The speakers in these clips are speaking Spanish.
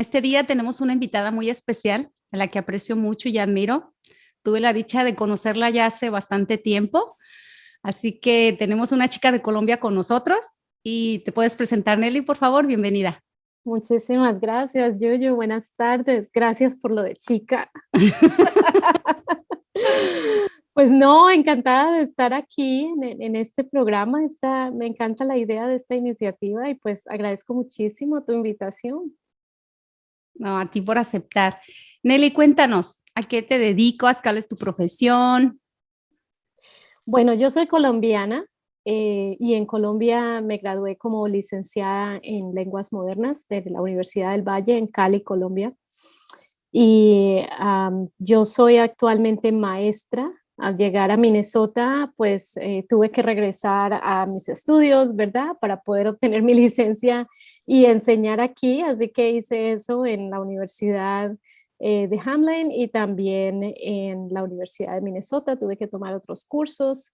Este día tenemos una invitada muy especial, a la que aprecio mucho y admiro. Tuve la dicha de conocerla ya hace bastante tiempo, así que tenemos una chica de Colombia con nosotros y te puedes presentar, Nelly, por favor, bienvenida. Muchísimas gracias, Yoyo. Buenas tardes. Gracias por lo de chica. Pues no, encantada de estar aquí en este programa. Me encanta la idea de esta iniciativa y pues agradezco muchísimo tu invitación. No, a ti por aceptar. Nelly, cuéntanos, ¿a qué te dedicas? ¿Cuál es tu profesión? Bueno, yo soy colombiana y en Colombia me gradué como licenciada en lenguas modernas de la Universidad del Valle en Cali, Colombia. Y yo soy actualmente maestra. Al llegar a Minnesota, pues tuve que regresar a mis estudios, ¿verdad? Para poder obtener mi licencia y enseñar aquí. Así que hice eso en la Universidad de Hamline y también en la Universidad de Minnesota. Tuve que tomar otros cursos.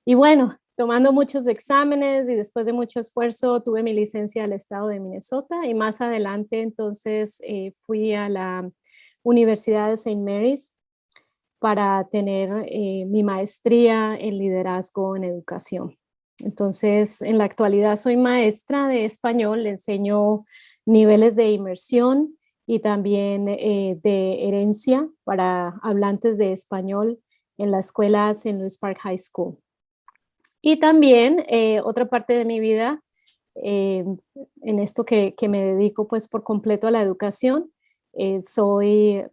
Y bueno, tomando muchos exámenes y después de mucho esfuerzo, tuve mi licencia del estado de Minnesota y más adelante entonces fui a la Universidad de St. Mary's para tener mi maestría en liderazgo en educación. Entonces, en la actualidad soy maestra de español, le enseño niveles de inmersión y también de herencia para hablantes de español en la escuela St. Louis Park High School. Y también otra parte de mi vida, eh, en esto que me dedico pues por completo a la educación, soy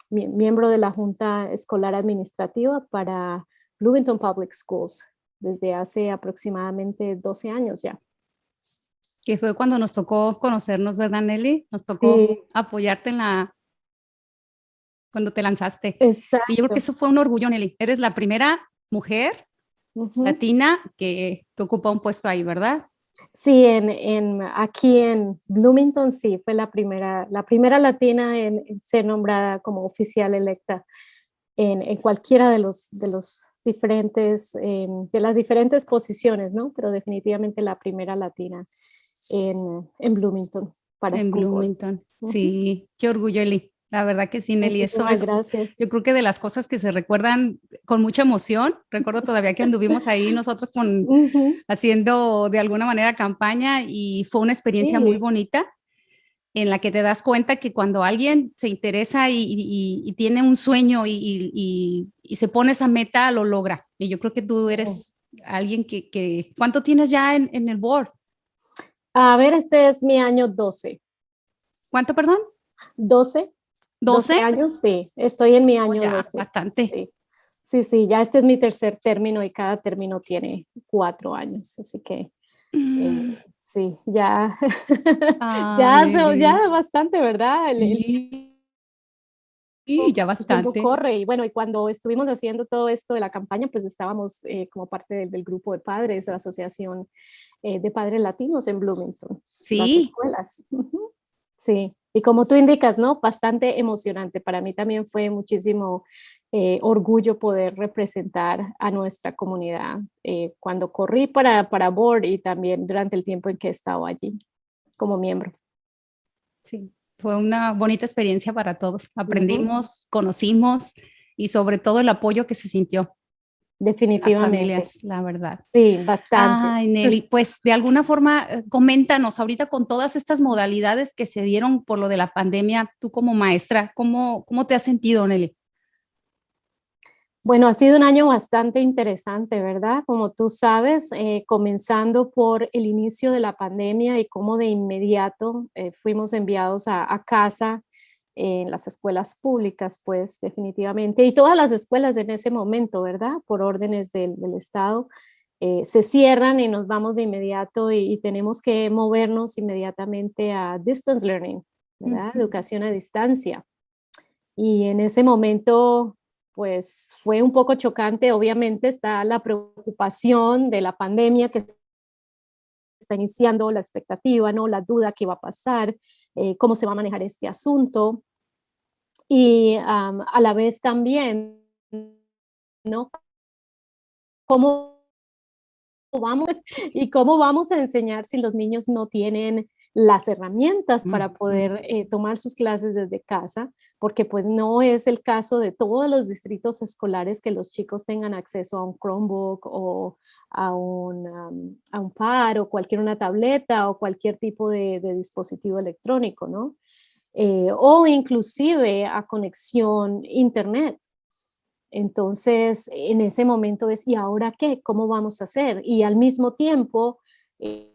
miembro de la Junta Escolar Administrativa para Bloomington Public Schools desde hace aproximadamente 12 años ya. Que fue cuando nos tocó conocernos, ¿verdad, Nelly? Nos tocó Sí, apoyarte cuando te lanzaste. Y yo creo que exacto. eso fue un orgullo, Nelly. Eres la primera mujer Ujú. latina que ocupa un puesto ahí, ¿verdad? Sí, aquí en Bloomington sí, fue la primera latina en ser nombrada como oficial electa en cualquiera de los diferentes, de las diferentes posiciones, ¿no? Pero definitivamente la primera latina en Bloomington para En School Board. Bloomington. Ujú. Sí, qué orgullo, Eli. La verdad que sí, Nelly. Eso Muchísimas es, gracias. yo creo que de las cosas que se recuerdan con mucha emoción. Recuerdo todavía que anduvimos ahí nosotros Ujú. haciendo de alguna manera campaña y fue una experiencia muy Sí, bonita en la que te das cuenta que cuando alguien se interesa y tiene un sueño y se pone esa meta, lo logra. Y yo creo que tú sí. eres alguien ¿cuánto tienes ya en el board? A ver, este es mi año 12. ¿Cuánto, perdón? 12, 12 ¿12? años, sí. Estoy en mi Oh, año ya, 12. bastante. Sí. Sí, sí, ya este es mi tercer término y cada término tiene 4 años, así que Mm. sí, ya, Ay, Nelly. ya bastante, ¿verdad? Sí, sí, ya El tiempo bastante. corre y bueno, y cuando estuvimos haciendo todo esto de la campaña, pues estábamos como parte del grupo de padres, de la Asociación de Padres Latinos en Bloomington, las Sí, escuelas. Ujú. Sí, y como tú indicas, ¿no? Bastante emocionante. Para mí también fue muchísimo orgullo poder representar a nuestra comunidad cuando corrí para Board y también durante el tiempo en que he estado allí como miembro. sí. Fue una bonita experiencia para todos. Ujú. Aprendimos, conocimos y sobre todo el apoyo que se sintió en las Definitivamente. familias, la verdad. Sí, bastante. Ay, Nelly, pues de alguna forma, coméntanos ahorita con todas estas modalidades que se dieron por lo de la pandemia, tú como maestra, ¿cómo te has sentido, Nelly? Bueno, ha sido un año bastante interesante, ¿verdad? Como tú sabes, comenzando por el inicio de la pandemia y cómo de inmediato fuimos enviados a casa en las escuelas públicas, pues definitivamente, y todas las escuelas en ese momento, ¿verdad? Por órdenes del Estado, se cierran y nos vamos de inmediato y tenemos que movernos inmediatamente a distance learning, ¿verdad? Ujú. Educación a distancia. Y en ese momento, pues fue un poco chocante, obviamente está la preocupación de la pandemia que está iniciando, la expectativa, ¿no? La duda que va a pasar, cómo se va a manejar este asunto y a la vez también, ¿no? ¿Cómo vamos y cómo vamos a enseñar si los niños no tienen las herramientas para Ujú. poder tomar sus clases desde casa, porque pues no es el caso de todos los distritos escolares que los chicos tengan acceso a un Chromebook o a un pad o cualquier una tableta o cualquier tipo de dispositivo electrónico, ¿no? O inclusive a conexión internet. Entonces, en ese momento es, ¿y ahora qué? ¿Cómo vamos a hacer? Y al mismo tiempo, eh,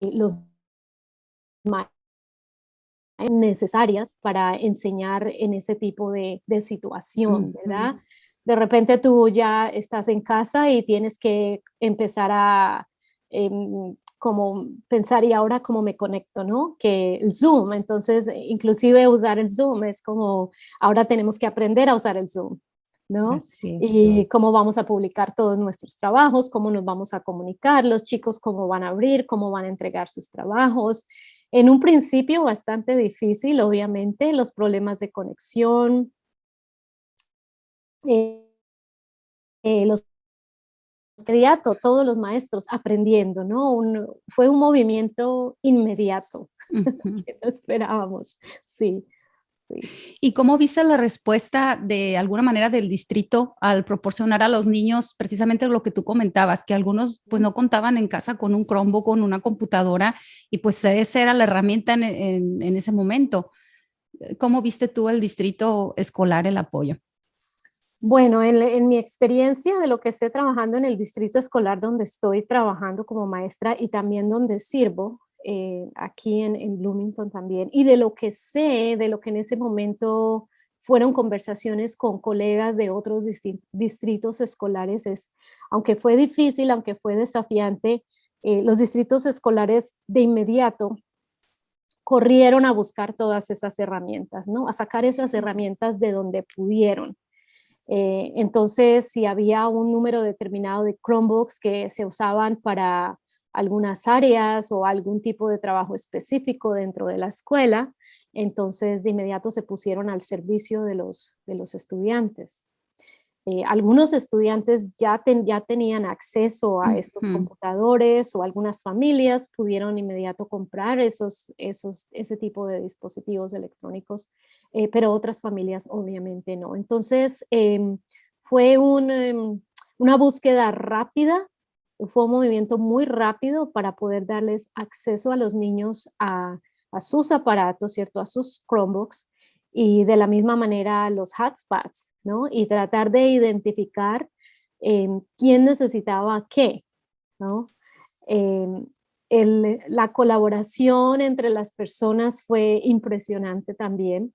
los necesarias para enseñar en ese tipo de situación, Ujú. ¿verdad? De repente tú ya estás en casa y tienes que empezar a como pensar, ¿y ahora cómo me conecto, no? Que el Zoom, entonces inclusive usar el Zoom es como, ahora tenemos que aprender a usar el Zoom, ¿no? Así es. Y cómo vamos a publicar todos nuestros trabajos, cómo nos vamos a comunicar, los chicos cómo van a abrir, cómo van a entregar sus trabajos. En un principio bastante difícil, obviamente, los problemas de conexión, eh, los inmediato, todos los maestros aprendiendo, ¿no? Fue un movimiento inmediato Ujú. que no esperábamos. Sí, sí. ¿Y cómo viste la respuesta de alguna manera del distrito al proporcionar a los niños precisamente lo que tú comentabas, que algunos pues no contaban en casa con un Chromebook, con una computadora y pues esa era la herramienta en ese momento? ¿Cómo viste tú el distrito escolar el apoyo? Bueno, en mi experiencia de lo que estoy trabajando en el distrito escolar donde estoy trabajando como maestra y también donde sirvo, aquí en Bloomington también, y de lo que sé, de lo que en ese momento fueron conversaciones con colegas de otros distritos escolares, es, aunque fue difícil, aunque fue desafiante, los distritos escolares de inmediato corrieron a buscar todas esas herramientas, ¿no? A sacar esas herramientas de donde pudieron. Entonces, si había un número determinado de Chromebooks que se usaban para algunas áreas o algún tipo de trabajo específico dentro de la escuela, entonces de inmediato se pusieron al servicio de los estudiantes. Algunos estudiantes ya tenían acceso a estos Ujú. computadores o algunas familias pudieron inmediato comprar ese tipo de dispositivos electrónicos, pero otras familias obviamente no. Entonces, fue una búsqueda rápida, fue un movimiento muy rápido para poder darles acceso a los niños a sus aparatos, ¿cierto? A sus Chromebooks y de la misma manera los hotspots, ¿no? Y tratar de identificar quién necesitaba qué, ¿no? Em, la colaboración entre las personas fue impresionante también,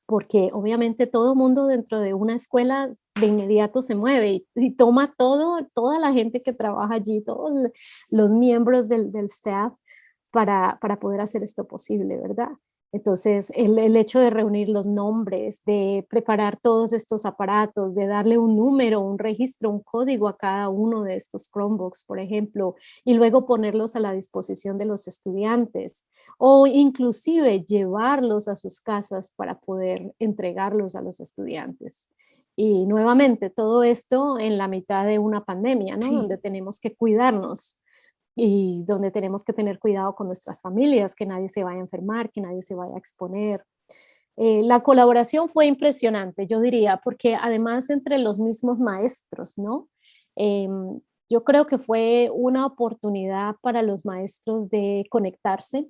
porque obviamente todo mundo dentro de una escuela de inmediato se mueve y toma toda la gente que trabaja allí, todos los miembros del staff para poder hacer esto posible, ¿verdad? Entonces, el hecho de reunir los nombres, de preparar todos estos aparatos, de darle un número, un registro, un código a cada uno de estos Chromebooks, por ejemplo, y luego ponerlos a la disposición de los estudiantes o inclusive llevarlos a sus casas para poder entregarlos a los estudiantes. Y nuevamente, todo esto en la mitad de una pandemia, ¿no? Sí. Donde tenemos que cuidarnos y donde tenemos que tener cuidado con nuestras familias, que nadie se vaya a enfermar, que nadie se vaya a exponer. La colaboración fue impresionante, yo diría, porque además entre los mismos maestros, ¿no? Em, yo creo que fue una oportunidad para los maestros de conectarse,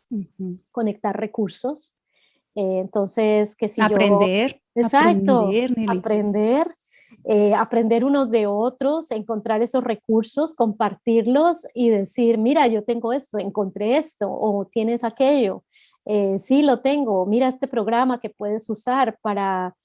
Ujú. conectar recursos. Entonces, que si yo, Aprender, exacto, aprender, Nelly. aprender, aprender unos de otros, encontrar esos recursos, compartirlos y decir, mira, yo tengo esto, encontré esto, o tienes aquello, sí lo tengo, mira este programa que puedes usar para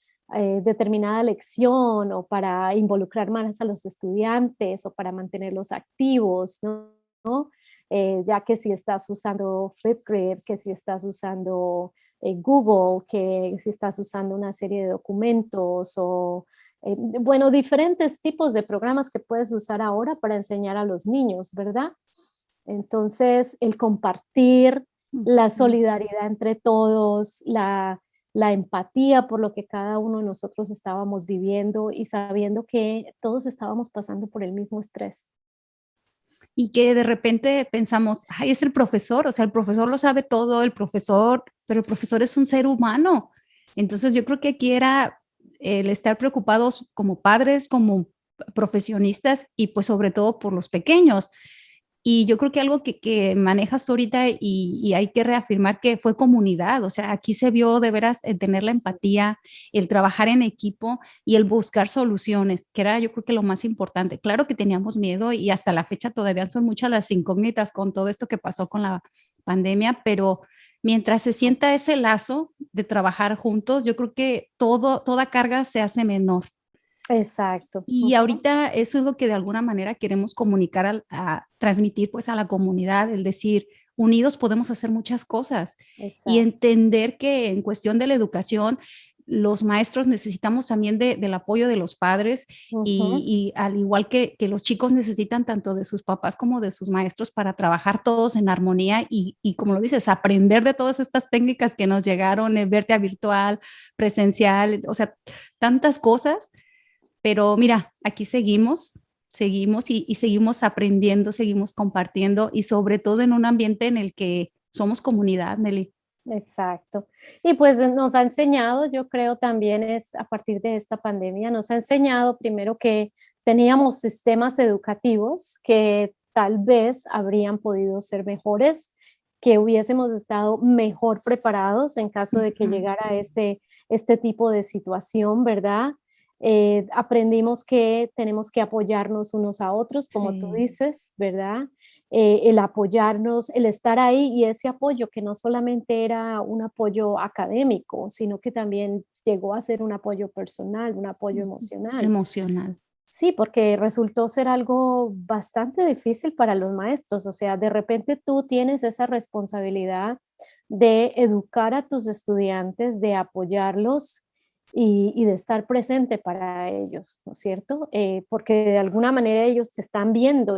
determinada lección o para involucrar más a los estudiantes o para mantenerlos activos, ¿no? Ya que si estás usando Flipgrid, que si estás usando Google, que si estás usando una serie de documentos o, bueno, diferentes tipos de programas que puedes usar ahora para enseñar a los niños, ¿verdad? Entonces, el compartir, la Ujú. solidaridad entre todos, la empatía por lo que cada uno de nosotros estábamos viviendo y sabiendo que todos estábamos pasando por el mismo estrés. y que de repente pensamos, ay, es el profesor, o sea, el profesor lo sabe todo, el profesor, pero el profesor es un ser humano. Entonces yo creo que aquí era el estar preocupados como padres, como profesionistas y pues sobre todo por los pequeños. Y yo creo que algo que manejas tú ahorita y hay que reafirmar que fue comunidad, o sea, aquí se vio de veras tener la empatía, el trabajar en equipo y el buscar soluciones, que era yo creo que lo más importante. Claro que teníamos miedo y hasta la fecha todavía son muchas las incógnitas con todo esto que pasó con la pandemia, pero mientras se sienta ese lazo de trabajar juntos, yo creo que toda carga se hace menor. Exacto. Y Ujú. ahorita eso es lo que de alguna manera queremos comunicar, a transmitir pues a la comunidad, el decir, unidos podemos hacer muchas cosas y Exacto. entender que en cuestión de la educación, los maestros necesitamos también del apoyo de los padres Ujú. y al igual que los chicos necesitan tanto de sus papás como de sus maestros para trabajar todos en armonía y como lo dices, aprender de todas estas técnicas que nos llegaron, verte a virtual, presencial, o sea, tantas cosas, pero mira, aquí seguimos y seguimos aprendiendo, seguimos compartiendo y sobre todo en un ambiente en el que somos comunidad, Nelly. Exacto. Y pues nos ha enseñado, yo creo también es a partir de esta pandemia, nos ha enseñado primero que teníamos sistemas educativos que tal vez habrían podido ser mejores, que hubiésemos estado mejor preparados en caso de que Ujú. llegara este tipo de situación, ¿verdad? Aprendimos que tenemos que apoyarnos unos a otros, como tú Sí. dices, ¿verdad? El apoyarnos, el estar ahí y ese apoyo que no solamente era un apoyo académico, sino que también llegó a ser un apoyo personal, un apoyo Ujú. emocional. Emocional. Sí, porque resultó ser algo bastante difícil para los maestros, o sea, de repente tú tienes esa responsabilidad de educar a tus estudiantes, de apoyarlos y de estar presente para ellos, ¿no es cierto? Porque de alguna manera ellos te están viendo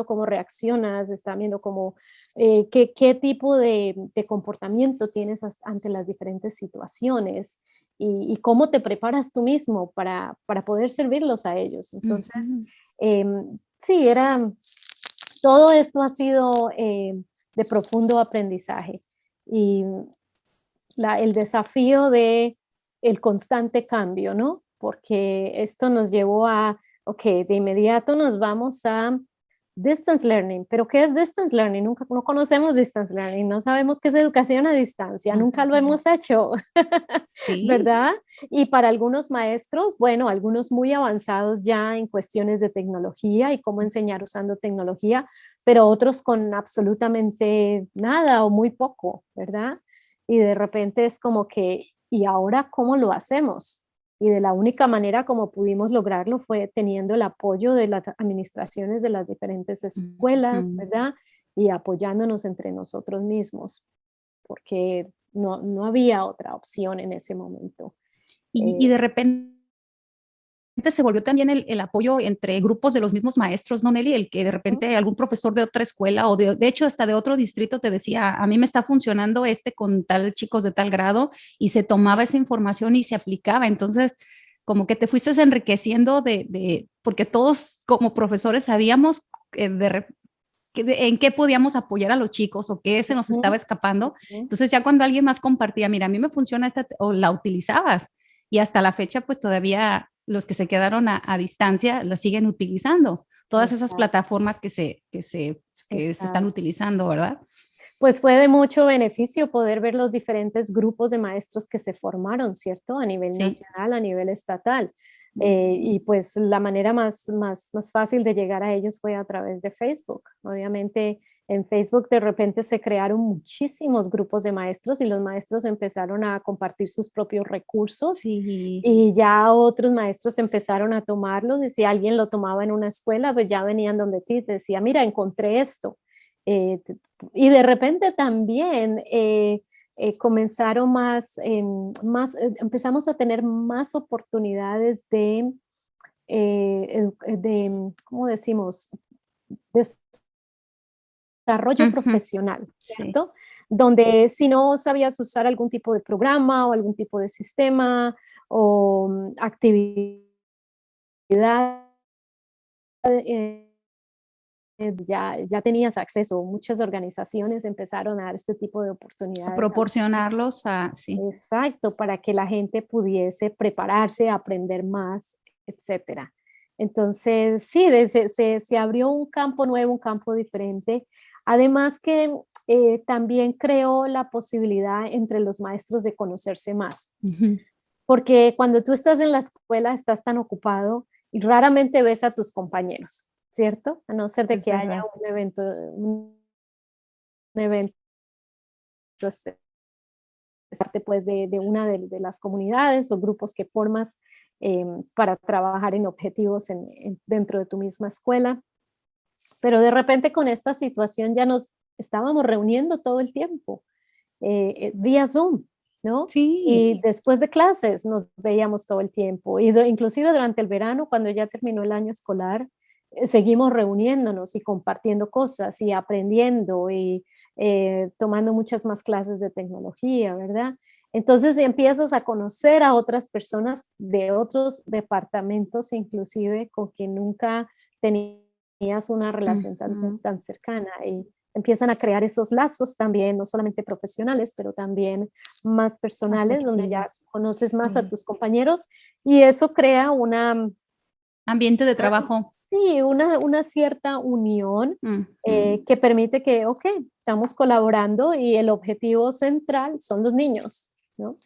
cómo reaccionas, están viendo cómo, qué tipo de comportamiento tienes ante las diferentes situaciones y cómo te preparas tú mismo para poder servirlos a ellos. Entonces, Ujú. sí, todo esto ha sido de profundo aprendizaje y el desafío de el constante cambio, ¿no? Porque esto nos llevó a, ok, de inmediato nos vamos a distance learning, pero ¿qué es distance learning? Nunca no conocemos distance learning, no sabemos qué es educación a distancia, nunca lo Ajá. hemos hecho, Sí. ¿verdad? Y para algunos maestros, bueno, algunos muy avanzados ya en cuestiones de tecnología y cómo enseñar usando tecnología, pero otros con absolutamente nada o muy poco, ¿verdad? Y de repente es como que, ¿y ahora cómo lo hacemos? Y de la única manera como pudimos lograrlo fue teniendo el apoyo de las administraciones de las diferentes escuelas, Ujú. ¿verdad? Y apoyándonos entre nosotros mismos, porque no había otra opción en ese momento. Y Eh, de repente se volvió también el apoyo entre grupos de los mismos maestros, ¿no, Nelly? El que de Ujú. repente algún profesor de otra escuela o de hecho hasta de otro distrito te decía, a mí me está funcionando este con tal chicos de tal grado y se tomaba esa información y se aplicaba. Entonces, como que te fuiste enriqueciendo porque todos como profesores sabíamos en qué podíamos apoyar a los chicos o qué se nos estaba Ujú. escapando. Ujú. Entonces ya cuando alguien más compartía, mira, a mí me funciona esta, o la utilizabas. Y hasta la fecha, pues todavía los que se quedaron a distancia la siguen utilizando. Todas esas Exacto, plataformas que se están exacto. utilizando, ¿verdad? Pues fue de mucho beneficio poder ver los diferentes grupos de maestros que se formaron, ¿cierto? A nivel Sí. nacional, a nivel estatal. Y pues la manera más fácil de llegar a ellos fue a través de Facebook. Obviamente en Facebook de repente se crearon muchísimos grupos de maestros y los maestros empezaron a compartir sus propios recursos Sí. y ya otros maestros empezaron a tomarlos y si alguien lo tomaba en una escuela, pues ya venían donde ti, te decía, mira, encontré esto. Eh, y de repente también comenzaron empezamos a tener más oportunidades ¿cómo decimos? Desarrollo Ujú. profesional, Sí. ¿cierto? Donde si no sabías usar algún tipo de programa o algún tipo de sistema o actividad ya tenías acceso, muchas organizaciones empezaron a dar este tipo de A oportunidades. proporcionarlos a, sí. Exacto, para que la gente pudiese prepararse, aprender más, etcétera. Entonces, sí, se abrió un campo nuevo, un campo diferente. Además que también creó la posibilidad entre los maestros de conocerse más, Ujú. porque cuando tú estás en la escuela estás tan ocupado y raramente ves a tus compañeros, ¿cierto? A no ser de Es que haya verdad. un evento parte pues de una de las comunidades o grupos que formas para trabajar en objetivos dentro de tu misma escuela. Pero de repente con esta situación ya nos estábamos reuniendo todo el tiempo, vía Zoom, ¿no? Sí, Y después de clases nos veíamos todo el tiempo. Y inclusive durante el verano, cuando ya terminó el año escolar, seguimos reuniéndonos y compartiendo cosas y aprendiendo y tomando muchas más clases de tecnología, ¿verdad? Entonces empiezas a conocer a otras personas de otros departamentos, inclusive con quien nunca tenías una relación ujú, tan cercana. Y empiezan a crear esos lazos también, no solamente profesionales, pero también más personales, donde ya afectivos. conoces más a Sí. tus compañeros y eso crea Ambiente de trabajo. sí, una cierta unión Ujú. que permite que, ok, estamos colaborando y el objetivo central son los niños, ¿no?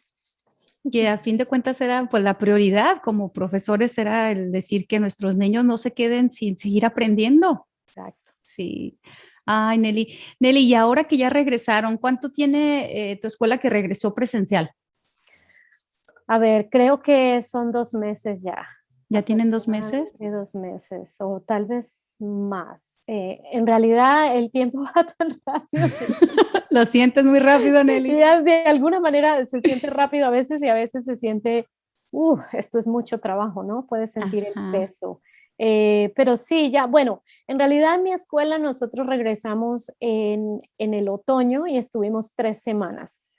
Que a fin de cuentas era pues la prioridad como profesores era el decir que nuestros niños no se queden sin seguir aprendiendo. Exacto. Sí. Ay, Nelly. Nelly, y ahora que ya regresaron, ¿cuánto tiene tu escuela que regresó presencial? A ver, creo que son 2 meses ya, ¿Ya tienen 2 meses? aproximadamente 2 meses, o tal vez más. En realidad el tiempo va tan rápido que Lo sientes muy rápido, y Nelly. ya de alguna manera se siente rápido a veces y a veces se siente, esto es mucho trabajo, ¿no? Puedes sentir el Ajá. peso. Pero sí, ya, bueno, en realidad en mi escuela nosotros regresamos en el otoño y estuvimos 3 semanas.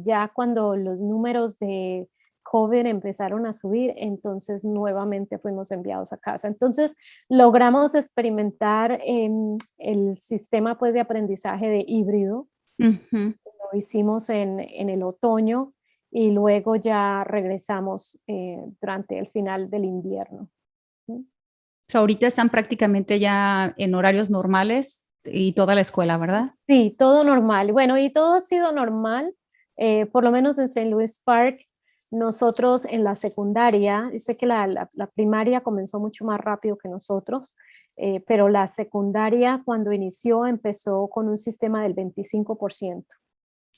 Ya cuando los números de COVID empezaron a subir, entonces nuevamente fuimos enviados a casa. Entonces logramos experimentar el sistema pues, de aprendizaje de híbrido. Ujú. Lo hicimos en el otoño y luego ya regresamos durante el final del invierno. ¿Mm? O sea, ahorita están prácticamente ya en horarios normales y toda la escuela, ¿verdad? Sí, todo normal. Bueno, y todo ha sido normal, por lo menos en St. Louis Park. Nosotros en la secundaria, yo sé que la primaria comenzó mucho más rápido que nosotros, pero la secundaria cuando inició empezó con un sistema del 25%.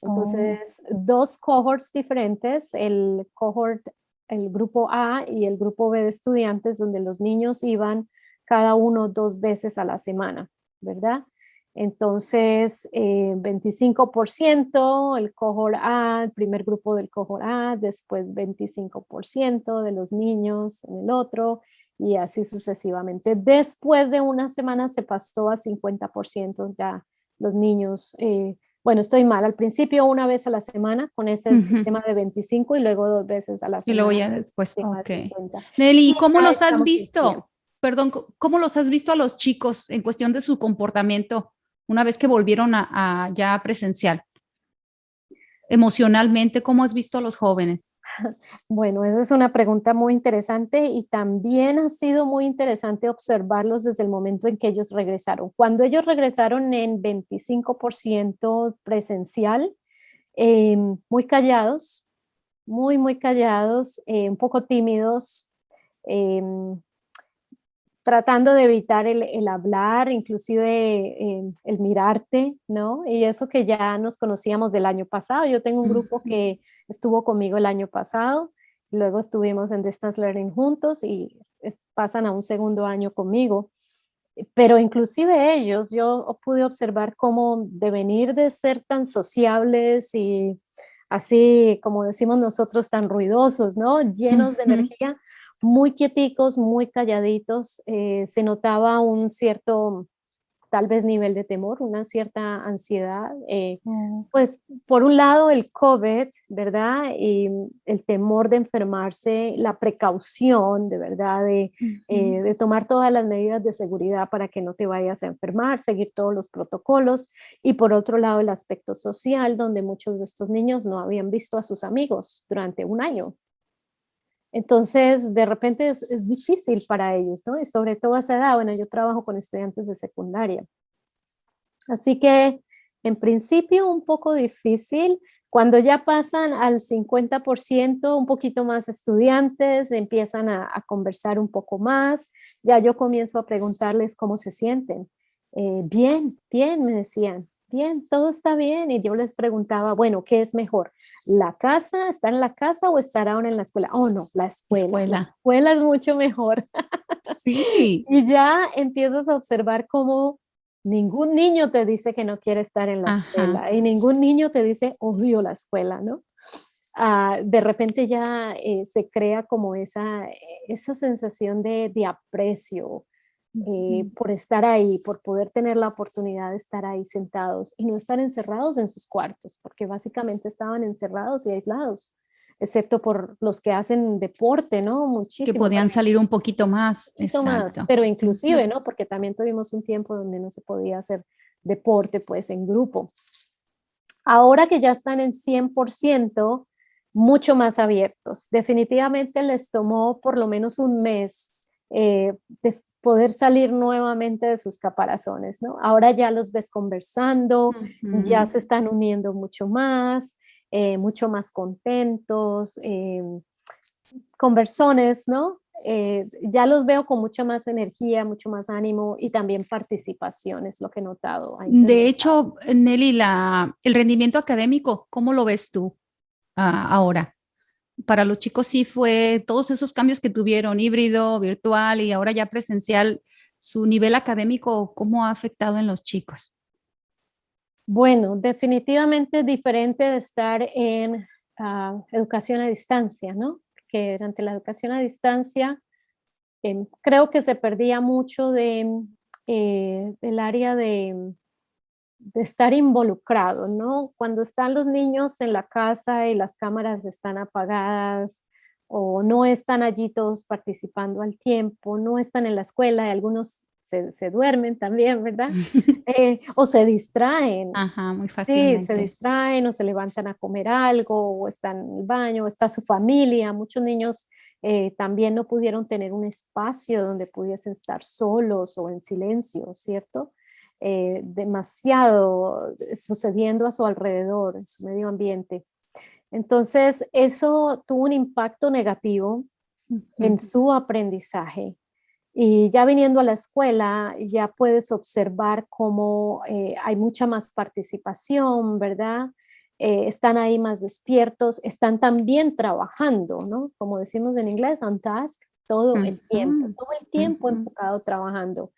Oh. Entonces, dos cohorts diferentes, el grupo A y el grupo B de estudiantes, donde los niños iban cada uno 2 veces a la semana, ¿verdad? Entonces, 25% el cohort A, el primer grupo del cohort A, después 25% de los niños en el otro, y así sucesivamente. Después de una semana se pasó a 50% ya los niños. Bueno, estoy mal. Al principio una vez a la semana con ese Ujú. sistema de 25 y luego 2 veces a la Y luego semana ya con el después, sistema de ok. 50. Nelly, Y ¿y cómo ya los has estamos en 100. visto? Perdón, ¿cómo los has visto a los chicos en cuestión de su comportamiento una vez que volvieron a ya presencial? Emocionalmente, ¿cómo has visto a los jóvenes? Bueno, esa es una pregunta muy interesante y también ha sido muy interesante observarlos desde el momento en que ellos regresaron. Cuando ellos regresaron en 25% presencial, muy callados, muy callados, un poco tímidos, em, tratando de evitar el hablar, inclusive el mirarte, ¿no? Y eso que ya nos conocíamos del año pasado. Yo tengo un grupo Ujú. que estuvo conmigo el año pasado, luego estuvimos en Distance Learning juntos y pasan a un segundo año conmigo. Pero inclusive ellos, yo pude observar cómo de venir de ser tan sociables y así, como decimos nosotros, tan ruidosos, ¿no? Llenos de Ujú. energía, muy quieticos, muy calladitos, se notaba un cierto tal vez nivel de temor, una cierta ansiedad. Pues por un lado el COVID, ¿verdad? Y el temor de enfermarse, la precaución, de verdad, de tomar todas las medidas de seguridad para que no te vayas a enfermar, seguir todos los protocolos. Y por otro lado el aspecto social, donde muchos de estos niños no habían visto a sus amigos durante un año. Entonces, de repente es difícil para ellos, ¿no? Y sobre todo a esa edad, bueno, yo trabajo con estudiantes de secundaria. Así que, en principio, un poco difícil. Cuando ya pasan al 50%, un poquito más estudiantes, empiezan a conversar un poco más, ya yo comienzo a preguntarles cómo se sienten. Bien, bien, me decían, bien, todo está bien. Y yo les preguntaba, bueno, ¿qué es mejor? ¿La casa? ¿Estar en la casa o estar ahora en la escuela? Oh, no, la escuela. La Escuela. escuela es mucho mejor. Sí. Y ya empiezas a observar cómo ningún niño te dice que no quiere estar en la Ajá. escuela y ningún niño te dice odio la escuela, ¿no? De repente ya se crea como esa sensación de aprecio Ujú. por estar ahí, por poder tener la oportunidad de estar ahí sentados y no estar encerrados en sus cuartos, porque básicamente estaban encerrados y aislados, excepto por los que hacen deporte, ¿no? Que Muchísimo, podían salir un poquito más. poquito más, Exacto. pero Ujú. inclusive, ¿no? Porque también tuvimos un tiempo donde no se podía hacer deporte, pues, en grupo. Ahora que ya están en 100%, mucho más abiertos. Definitivamente les tomó por lo menos un mes de poder salir nuevamente de sus caparazones, ¿no? Ahora ya los ves conversando, ya Ujú. se están uniendo mucho más contentos, conversones, ¿no? Ya los veo con mucha más energía, mucho más ánimo y también participación, es lo que he notado, ha De incrementado. hecho, Nelly, el rendimiento académico, ¿cómo lo ves tú ahora? Para los chicos sí fue todos esos cambios que tuvieron, híbrido, virtual y ahora ya presencial, su nivel académico, ¿cómo ha afectado en los chicos? Bueno, definitivamente es diferente de estar en educación a distancia, ¿no? Porque durante la educación a distancia creo que se perdía mucho del área de estar involucrado, ¿no? Cuando están los niños en la casa y las cámaras están apagadas o no están allí todos participando al tiempo, no están en la escuela y algunos se duermen también, ¿verdad? O se distraen. Ajá, muy Sí, se fácilmente. distraen o se levantan a comer algo o están en el baño, o está su familia. Muchos niños también no pudieron tener un espacio donde pudiesen estar solos o en silencio, ¿cierto? Demasiado sucediendo a su alrededor, en su medio ambiente. Entonces, eso tuvo un impacto negativo en Ujú. su aprendizaje. Y ya viniendo a la escuela, ya puedes observar cómo hay mucha más participación, ¿verdad? Están ahí más despiertos, están también trabajando, ¿no? Como decimos en inglés, on task, Ujú. todo el tiempo Ujú. enfocado trabajando.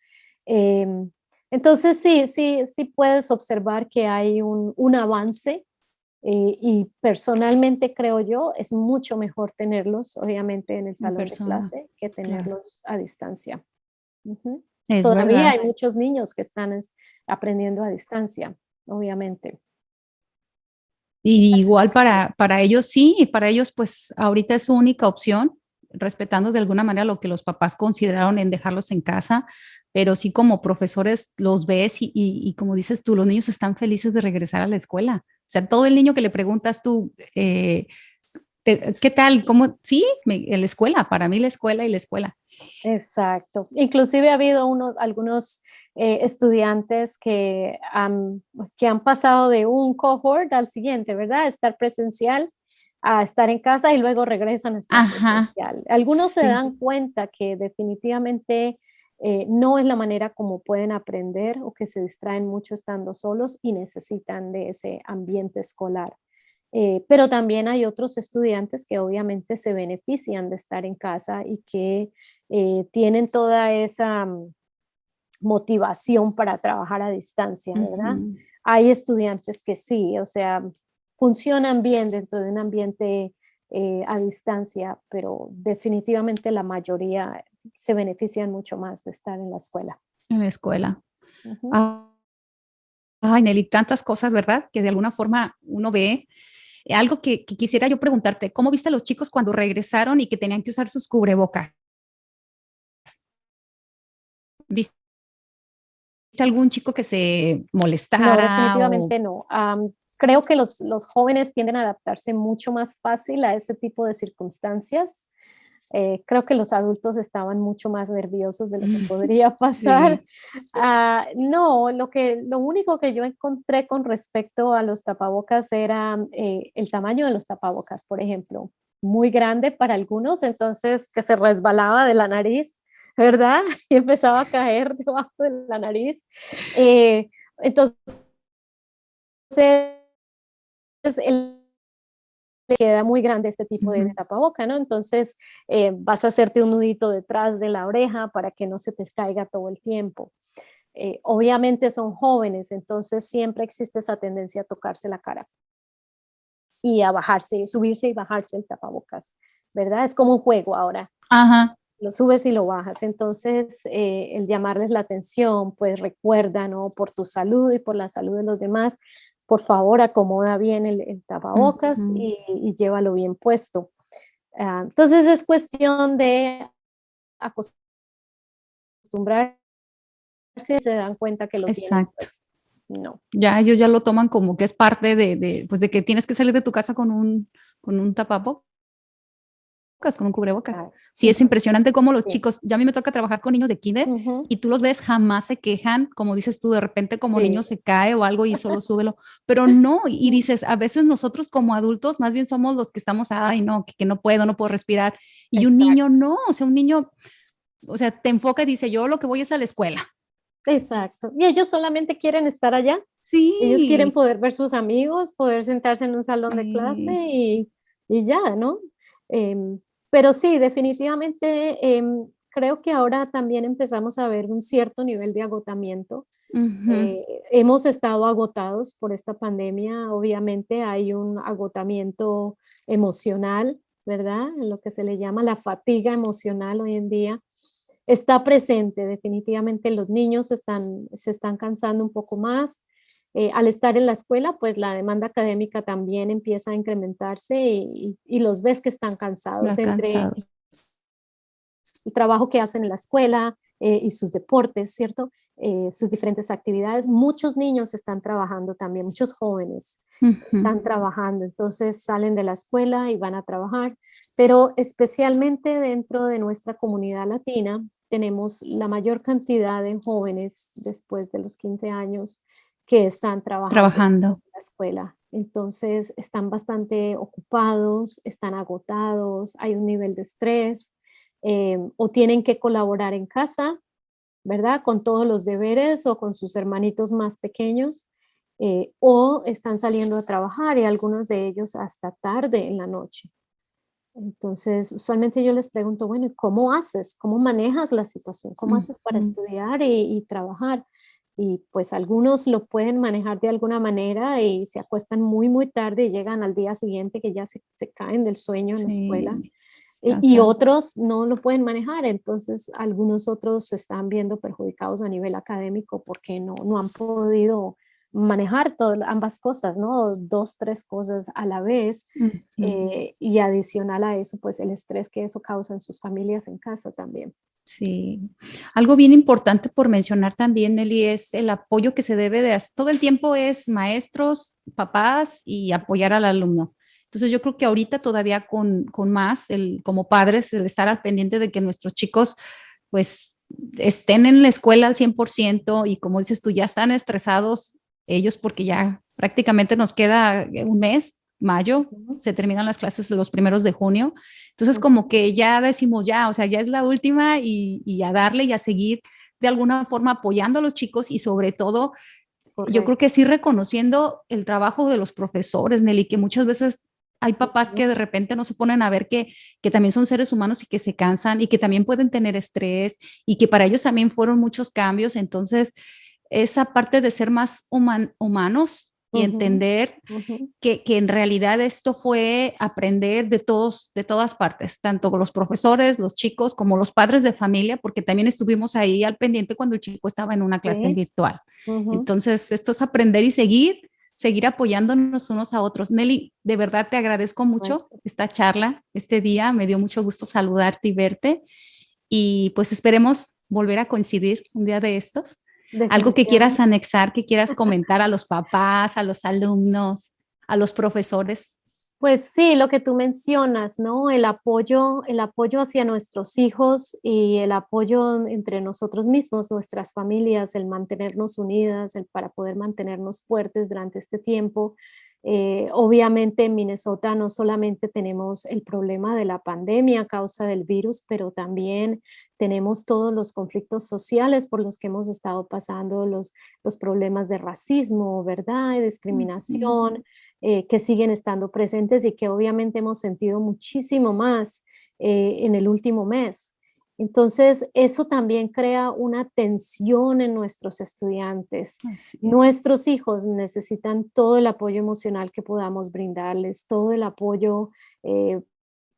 Em, entonces, sí puedes observar que hay un avance y personalmente creo yo, es mucho mejor tenerlos, obviamente, en el En salón de persona, clase que claro. tenerlos a distancia. Ujú. Es Todavía verdad. hay muchos niños que están aprendiendo a distancia, obviamente. Y Así que igual sí. para ellos sí, y para ellos pues ahorita es su única opción, respetando de alguna manera lo que los papás consideraron en dejarlos en casa, pero sí como profesores los ves y como dices tú, los niños están felices de regresar a la escuela. O sea, todo el niño que le preguntas tú, ¿qué tal? ¿Cómo? Sí, en la escuela, para mí la escuela y la escuela. Exacto. Inclusive ha habido algunos estudiantes que han pasado de un cohort al siguiente, ¿verdad? Estar presencial a estar en casa y luego regresan a estar Ajá, presencial. Algunos se sí. dan cuenta que definitivamente no es la manera como pueden aprender o que se distraen mucho estando solos y necesitan de ese ambiente escolar. Pero también hay otros estudiantes que obviamente se benefician de estar en casa y que tienen toda esa motivación para trabajar a distancia, ¿verdad? Ujú. Hay estudiantes que sí, o sea, funcionan bien dentro de un ambiente a distancia, pero definitivamente la mayoría se benefician mucho más de estar en la escuela. En la escuela. Ujú. Ah, ay, Nelly, tantas cosas, ¿verdad? Que de alguna forma uno ve. Algo que quisiera yo preguntarte, ¿cómo viste a los chicos cuando regresaron y que tenían que usar sus cubrebocas? ¿Viste algún chico que se No, molestara o... definitivamente no. Creo que los jóvenes tienden a adaptarse mucho más fácil a ese tipo de circunstancias. Creo que los adultos estaban mucho más nerviosos de lo que podría pasar. Sí. No, lo único que yo encontré con respecto a los tapabocas era el tamaño de los tapabocas, por ejemplo, muy grande para algunos, entonces que se resbalaba de la nariz, ¿verdad? Y empezaba a caer debajo de la nariz. Entonces, el queda muy grande este tipo de Ujú. tapaboca, ¿no? Entonces, vas a hacerte un nudito detrás de la oreja para que no se te caiga todo el tiempo. Obviamente son jóvenes, entonces siempre existe esa tendencia a tocarse la cara y a bajarse, subirse y bajarse el tapabocas, ¿verdad? Es como un juego ahora, Ajá. lo subes y lo bajas. Entonces, el llamarles la atención, pues recuerda, ¿no? Por tu salud y por la salud de los demás, por favor, acomoda bien el tapabocas Ujú. y llévalo bien puesto. Entonces, es cuestión de acostumbrarse, se dan cuenta que lo tienen, Exacto. pues no. Ya ellos ya lo toman como que es parte pues de que tienes que salir de tu casa con un tapabocas, con un cubrebocas. Exacto. Sí, es impresionante cómo los Sí. chicos, ya a mí me toca trabajar con niños de kinder Ujú. y tú los ves, jamás se quejan, como dices tú, de repente como niño Sí. se cae o algo y solo súbelo, pero no, y dices, a veces nosotros como adultos más bien somos los que estamos, ay, no, que no puedo, no puedo respirar, y un Exacto, niño no, o sea, un niño, o sea, te enfoca y dice, yo lo que voy es a la escuela. exacto. Y ellos solamente quieren estar allá. Ellos quieren Sí, poder ver sus amigos, poder sentarse en un salón de clase sí. y ya, ¿no? Em, pero sí, definitivamente creo que ahora también empezamos a ver un cierto nivel de agotamiento. Ujú. Hemos estado agotados por esta pandemia, obviamente hay un agotamiento emocional, ¿verdad? Lo que se le llama la fatiga emocional hoy en día está presente, definitivamente los niños se están cansando un poco más. Al estar en la escuela, pues la demanda académica también empieza a incrementarse y los ves que están cansados Ya entre cansados. el trabajo que hacen en la escuela y sus deportes, ¿cierto? Sus diferentes actividades. Muchos niños están trabajando también, muchos jóvenes Ujú. están trabajando, entonces salen de la escuela y van a trabajar, pero especialmente dentro de nuestra comunidad latina tenemos la mayor cantidad de jóvenes después de los 15 años que están trabajando después Trabajando. de la escuela. Entonces están bastante ocupados, están agotados, hay un nivel de estrés o tienen que colaborar en casa, ¿verdad? Con todos los deberes o con sus hermanitos más pequeños, o están saliendo a trabajar y algunos de ellos hasta tarde en la noche. Entonces, usualmente yo les pregunto, bueno, ¿y cómo haces? ¿Cómo manejas la situación? ¿Cómo haces para Ujú. estudiar y trabajar? Y pues algunos lo pueden manejar de alguna manera y se acuestan muy, muy tarde y llegan al día siguiente que ya se caen del sueño en la escuela Sí, y cansa. otros no lo pueden manejar, entonces algunos otros se están viendo perjudicados a nivel académico porque no han podido manejar ambas cosas, ¿no? Dos, tres cosas a la vez Ujú. y adicional a eso, pues el estrés que eso causa en sus familias en casa también. Sí. Algo bien importante por mencionar también, Nelly, es el apoyo que se debe de hacer. Todo el tiempo es maestros, papás y apoyar al alumno. Entonces yo creo que ahorita todavía con más, como padres, el estar al pendiente de que nuestros chicos pues estén en la escuela al 100% y como dices tú, ya están estresados ellos porque ya prácticamente nos queda un mes, mayo, Ujú, se terminan las clases los primeros de junio. Entonces como ujú, que ya decimos ya, o sea, ya es la última y a darle y a seguir de alguna forma apoyando a los chicos y sobre todo yo creo correcto. que sí reconociendo el trabajo de los profesores, Nelly, que muchas veces hay papás Ujú, que de repente no se ponen a ver que también son seres humanos y que se cansan y que también pueden tener estrés y que para ellos también fueron muchos cambios. Entonces, esa parte de ser más humanos y entender que en realidad esto fue aprender de todas partes, tanto los profesores, los chicos, como los padres de familia, porque también estuvimos ahí al pendiente cuando el chico estaba en una clase virtual. Entonces, esto es aprender y seguir apoyándonos unos a otros. Nelly, de verdad te agradezco mucho esta charla, este día. Me dio mucho gusto saludarte y verte. Y pues esperemos volver a coincidir un día de estos. Algo que quieras anexar, que quieras comentar a los papás, a los alumnos, a los profesores. Pues sí, lo que tú mencionas, ¿no? El apoyo hacia nuestros hijos y el apoyo entre nosotros mismos, nuestras familias, el mantenernos unidas, el para poder mantenernos fuertes durante este tiempo. Obviamente en Minnesota no solamente tenemos el problema de la pandemia a causa del virus, pero también tenemos todos los conflictos sociales por los que hemos estado pasando, los problemas de racismo, ¿verdad? De discriminación, que siguen estando presentes y que obviamente hemos sentido muchísimo más en el último mes. Entonces, eso también crea una tensión en nuestros estudiantes. Nuestros hijos necesitan todo el apoyo emocional que podamos brindarles, todo el apoyo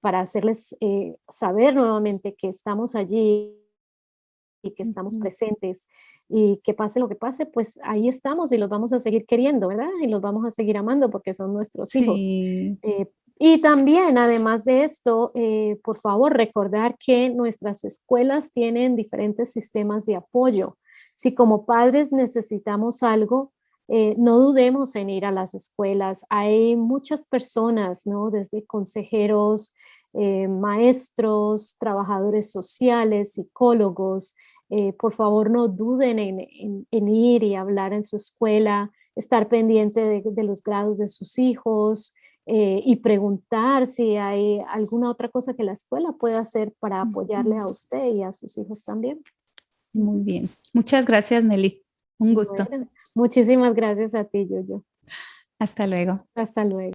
para hacerles saber nuevamente que estamos allí y que estamos presentes y que pase lo que pase, pues ahí estamos y los vamos a seguir queriendo, ¿verdad? Y los vamos a seguir amando porque son nuestros hijos. Y también, además de esto, por favor, recordar que nuestras escuelas tienen diferentes sistemas de apoyo. Si como padres necesitamos algo, no dudemos en ir a las escuelas. Hay muchas personas, ¿no? Desde consejeros, maestros, trabajadores sociales, psicólogos. Por favor, no duden en ir y hablar en su escuela, estar pendiente de los grados de sus hijos, y preguntar si hay alguna otra cosa que la escuela pueda hacer para apoyarle a usted y a sus hijos también. Muy bien. Muchas gracias, Nelly. Un gusto. Bueno, muchísimas gracias a ti, Yoyo. Hasta luego. Hasta luego.